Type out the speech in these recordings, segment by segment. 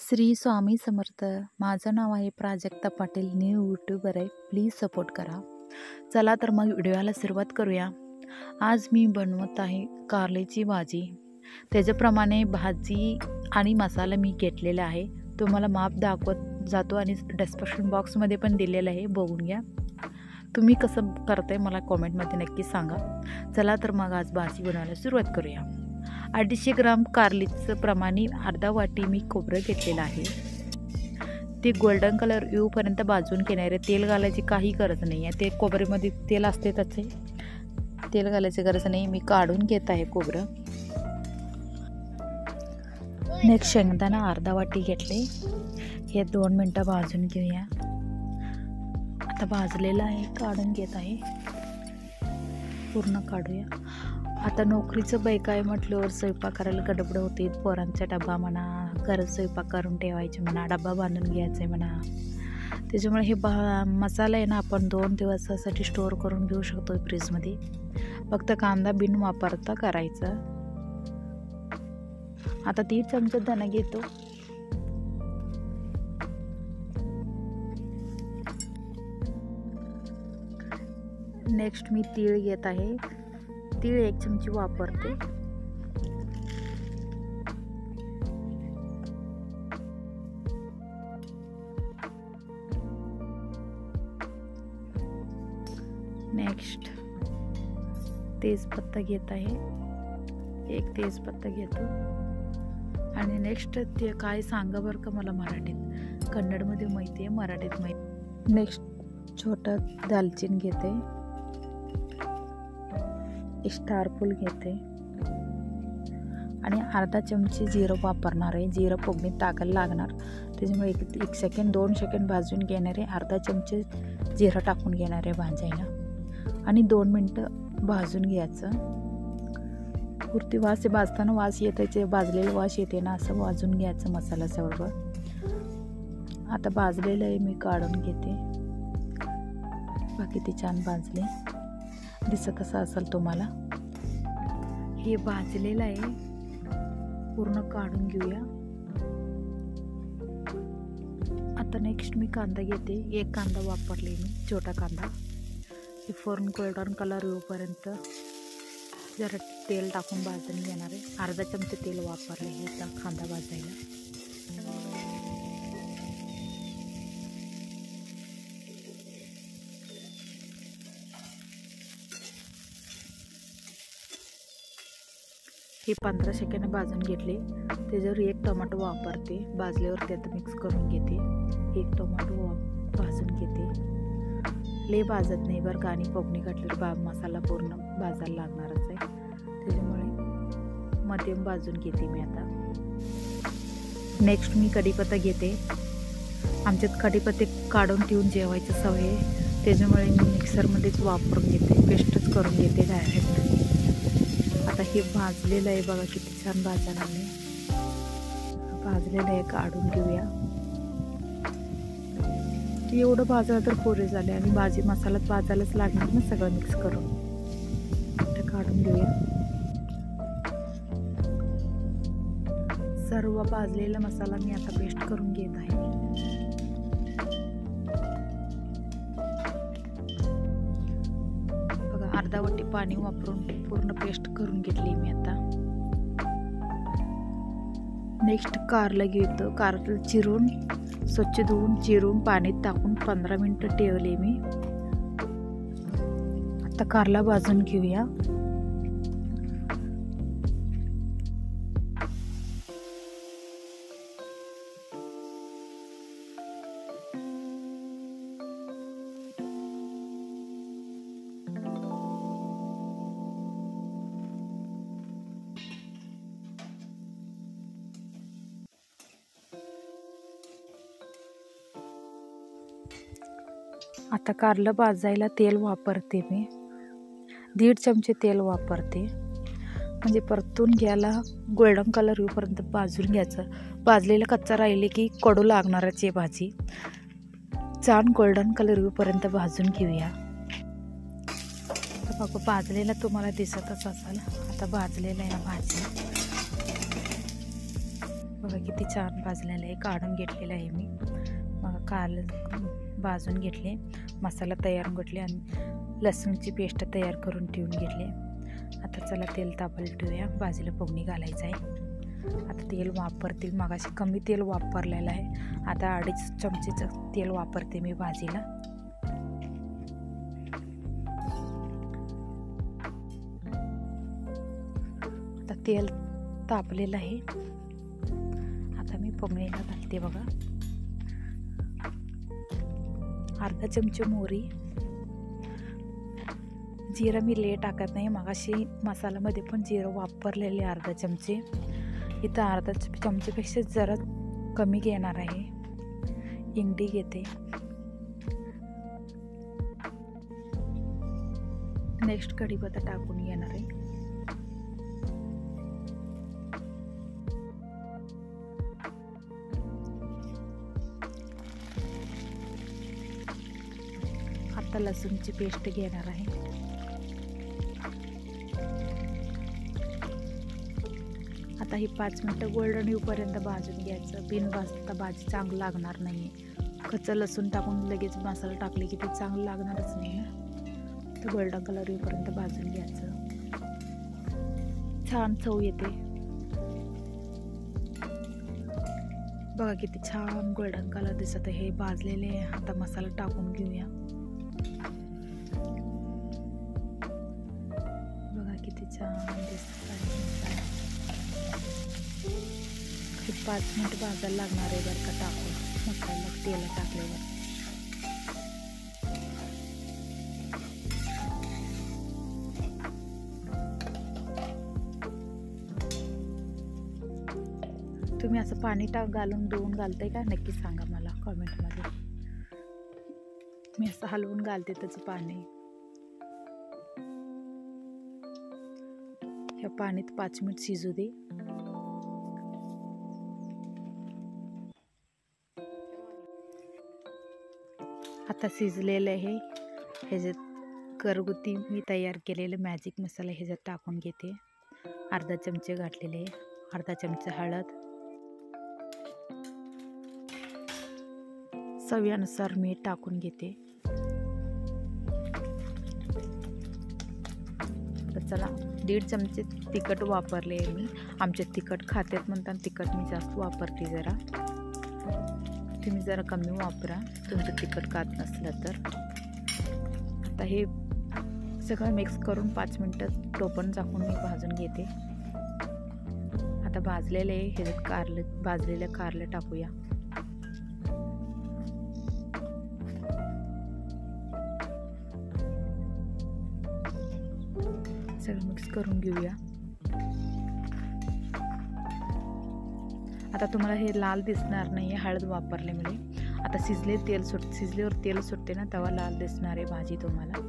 श्री स्वामी समर्थ. माझं नाव आहे Prajakta Patil. New YouTuber आहे. प्लीज सपोर्ट करा. चला तर मग व्हिडिओला सुरुवात करूया. आज मी बनवत आहे कारल्याची भाजी. त्याच्याप्रमाणे भाजी आणि मसाला मी घेतलेला आहे. तुम्हाला माप दाखवत जातो आणि डिस्क्रिप्शन बॉक्समध्ये पण दिलेलं आहे, बघून घ्या. तुम्ही कसं करताय मला कॉमेंटमध्ये नक्की सांगा. चला तर मग आज भाजी बनवायला सुरुवात करूया. 250 ग्राम कारलीचं प्रमाणे अर्धा वाटी मी खोबरं घेतलेलं आहे. ते गोल्डन कलर येऊपर्यंत भाजून घेणार आहे. तेल घालायची काही गरज नाही आहे. ते खोबऱ्यामध्ये तेल असते, त्याचे तेल घालायची गरज नाही. मी काढून घेत आहे खोबरं. नेक्स्ट शेंगदाणा अर्धा वाटी घेतले. हे 2 मिनटं भाजून घेऊया. आता भाजलेलं आहे, काढून घेत आहे. पूर्ण काढूया. आता नोकरीचं बाई काय म्हटल्यावर स्वयंपाक करायला गडबड होते. पोरांचा डबा म्हणा, घरात स्वयंपाक करून ठेवायचे म्हणा, डबा बांधून घ्यायचा आहे म्हणा. त्याच्यामुळे हे मसाला आहे ना, आपण 2 दिवसासाठी स्टोअर करून घेऊ शकतो फ्रीजमध्ये. फक्त कांदा बिन वापरता करायचा. आता 3 चमचे धणे घेतो. नेक्स्ट मी तीळ घेत आहे. तीळ 1 चमची वापरते. नेक्स्ट तेजपत्ता घेत आहे. 1 तेजपत्ता घेतो. आणि नेक्स्ट ते काय सांगा बरं का मला मराठीत, कन्नडमध्ये माहिती आहे, मराठीत माहिती. नेक्स्ट छोटा दालचिनी घेते. स्टार फूल घेते आणि अर्धा चमचे जिरं वापरणार आहे. जिरं फोडणीत टाकायला लागणार, त्याच्यामुळे 1 सेकंड 2 सेकंड भाजून घेणार आहे. अर्धा चमचे जिरं टाकून घेणार आहे भाजायला आणि 2 मिनटं भाजून घ्यायचं. पुरती वास भाजताना वास येते, भाजलेलं वास येते ना, असं भाजून घ्यायचं मसाला सर्व. आता भाजलेलं आहे, मी काढून घेते. बाकी ते छान भाजले, दिसत कसं असेल तुम्हाला. हे भाजलेलं आहे, पूर्ण काढून घेऊया. आता नेक्स्ट मी कांदा घेते. 1 कांदा वापरले मी, छोटा कांदा. हे पूर्ण गोल्डन कलर येऊपर्यंत जरा तेल टाकून भाजून घेणार आहे. अर्धा चमचे तेल वापरले हे कांदा भाजायला. हे 15 सेकंड भाजून घेतले. त्याच्यावर 1 टोमॅटो वापरते. भाजल्यावर त्यात मिक्स करून घेते. 1 टोमॅटो भाजून घेते. लय भाजत नाही बरं का, आणि फोडणी घातल्यावर मसाला पूर्ण भाजायला लागणारच आहे. त्याच्यामुळे मध्यम भाजून घेते मी आता. नेक्स्ट मी कढीपत्ता घेते. आमच्यात कढीपत्ते काढून ठेवून जेवायची सवय आहे, त्याच्यामुळे मी मिक्सरमध्येच वापरून घेते, पेस्टच करून घेते डायरेक्ट. आता हे भाजलेलं आहे बघा, किती छान भाजायला आहे. भाजलेलं आहे, काढून घेऊया. एवढं भाजलं तर पुरे झाले आणि भाजी मसाल्यात भाजायलाच लागणार ना सगळं मिक्स करून. ते काढून घेऊया. सर्व भाजलेला मसाला मी आता पेस्ट करून घेत आहे. बघा, अर्धा वाटी पाणी वापरून पूर्ण पेस्ट करून घेतली मी आता. नेक्स्ट कारलं घेतो. कारलं चिरून, स्वच्छ धुवून चिरून पाण्यात टाकून 15 मिनिटं ठेवले मी. आता कारला भाजून घेऊया. आता कारलं भाजायला तेल वापरते मी. 1.5 चमचे तेल वापरते. म्हणजे परतून घ्यायला गोल्डन कलर येऊपर्यंत भाजून घ्यायचं. भाजलेलं कच्चा राहिले की कडू लागणारच आहे भाजी. छान गोल्डन कलर येऊपर्यंत भाजून घेऊया. तर बघा, भाजलेला तुम्हाला दिसतच असेल. आता भाजलेलं आहे भाजी. बघा किती छान भाजलेलं आहे, काढून घेतलेलं आहे मी. बघा भाजून घेतले, मसाला तयार करून घेतले आणि लसूणची पेस्ट तयार करून ठेवून घेतले. आता चला तेल तापायला ठेवूया, भाजीला फोडणी घालायचं आहे. आता तेल वापरतील, मगाशी कमी तेल वापरलेलं आहे, आता 2.5 चमचेचं तेल वापरते मी भाजीला. आता तेल तापलेलं आहे, आता मी फोडणीला घालते. बघा अर्धा चमचे मोहरी, जिरं मी टाकत नाही, मगाशी मसाल्यामध्ये पण जिरं वापरलेले अर्धा चमचे. इथं अर्धा चमचेपेक्षा जरा कमी घेणार आहे. इंगडी घेते. नेक्स्ट कढीपत्ता टाकून घेणार आहे. आता लसूणची पेस्ट घेणार आहे. आता ही 5 मिनटं गोल्डन येऊपर्यंत भाजून घ्यायचं. बिन भाजता भाजी चांगलं लागणार नाही. कच्चं लसूण टाकून लगेच मसाला टाकले की ते चांगलं लागणारच नाही ना. तर गोल्डन कलर येऊपर्यंत भाजून घ्यायचं, छान चव येते. बघा किती छान गोल्डन कलर दिसत आहे. भाजलेले आता मसाला टाकून घेऊया. बघा किती छान दिसत आहे. 5 मिनिट भाजायला लागणार आहे बरं का टाकून मसाला तेल टाकल्यावर. तुम्ही असं पाणी घालून धुवून घालताय का नक्की सांगा मला कमेंटमध्ये. मी असं हलवून घालते त्याचं पाणी. ह्या पाण्यात 5 मिनिट शिजू दे. आता शिजलेलं आहे. ह्याच्यात घरगुती मी तयार केलेलं मॅजिक मसाला ह्याच्यात टाकून घेते. अर्धा चमचे घातलेले, अर्धा चमचा हळद, चवीनुसार मीठ टाकून घेते. तर चला 1.5 चमचे तिखट वापरले आहे मी. आमचे तिखट खातेत म्हणतात, तिखट मी जास्त वापरते जरा. तुम्ही जरा कमी वापरा तुमचं तिखट खात नसलं तर. आता हे सगळं मिक्स करून 5 मिनटं टोपण झाकून मी भाजून घेते. आता भाजलेले ह्याच्यात भाजलेलं कारलं टाकूया. सगळं मिक्स करून घेऊया. आता तुम्हाला हे लाल दिसणार नाही, हळद वापरल्यामुळे. आता शिजल्यावर तेल सुटते ना, तेव्हा लाल दिसणार आहे भाजी तुम्हाला.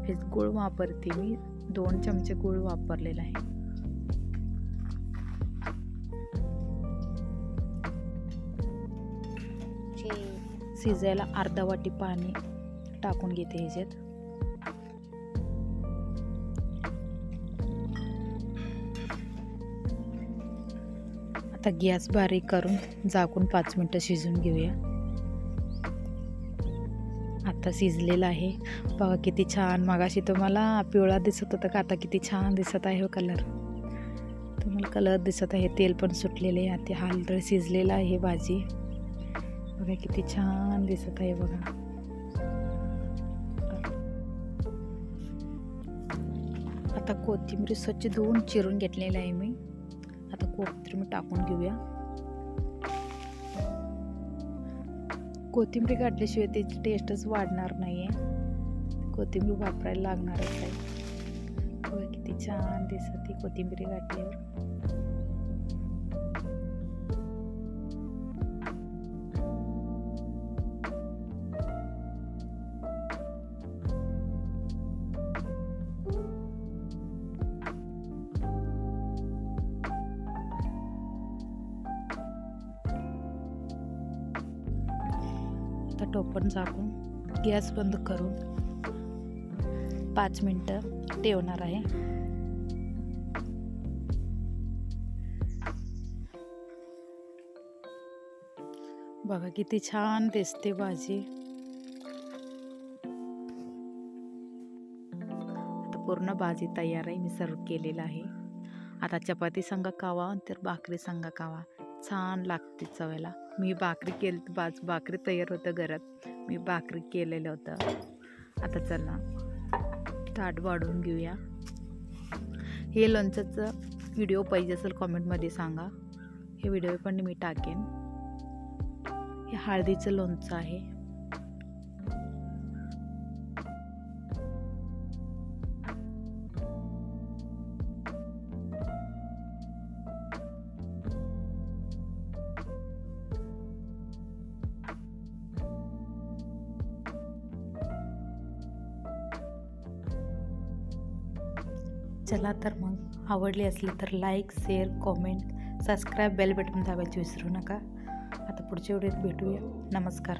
हे गूळ वापरते मी, 2 चमचे गूळ वापरलेला आहे. शिजायला अर्धा वाटी पाणी टाकून घेते ह्याच्यात. आता गॅस बारीक करून झाकून 5 मिनटं शिजून घेऊया. आता शिजलेलं आहे. बघा किती छान. मगाशी तुम्हाला पिवळा दिसत होता का, आता किती छान दिसत आहे कलर. तुम्हाला कलर दिसत आहे, तेल पण सुटलेले आहे. आता हलद शिजलेला आहे भाजी. बघा किती छान दिसत आहे. बघा आता कोथिंबीर स्वच्छ धुवून चिरून घेतलेलं आहे मी. आता कोथिंबीर मी टाकून घेऊया. कोथिंबीर घातल्याशिवाय त्याची टेस्टच वाढणार नाहीये. कोथिंबीर वापरायला लागणारच आहे. बघा किती छान दिसते कोथिंबीर घातल्यावर. टोपण झाकून गॅस बंद करून 5 मिनिटं ठेवणार आहे. बघा किती छान दिसते भाजी. आता पूर्ण भाजी तयार आहे. मी सर्व केलेलं आहे. आता चपाती संग खावा तर भाकरी संग खावा, छान लागते चवेला. मी भाकरी केली, भाकरी तयार होतं घरात, मी भाकरी केलेलं होतं. आता चला ताट वाढवून घेऊया. हे लोणच्याचं व्हिडिओ पाहिजे असेल कॉमेंटमध्ये सांगा, हे व्हिडिओ पण मी टाकेन. हे हळदीचं लोणचं आहे. चला तर मग आवडली असली तर like, share, comment, subscribe, bell button दाबायला विसरू नका. आता पुढच्या व्हिडिओत भेटूया. नमस्कार.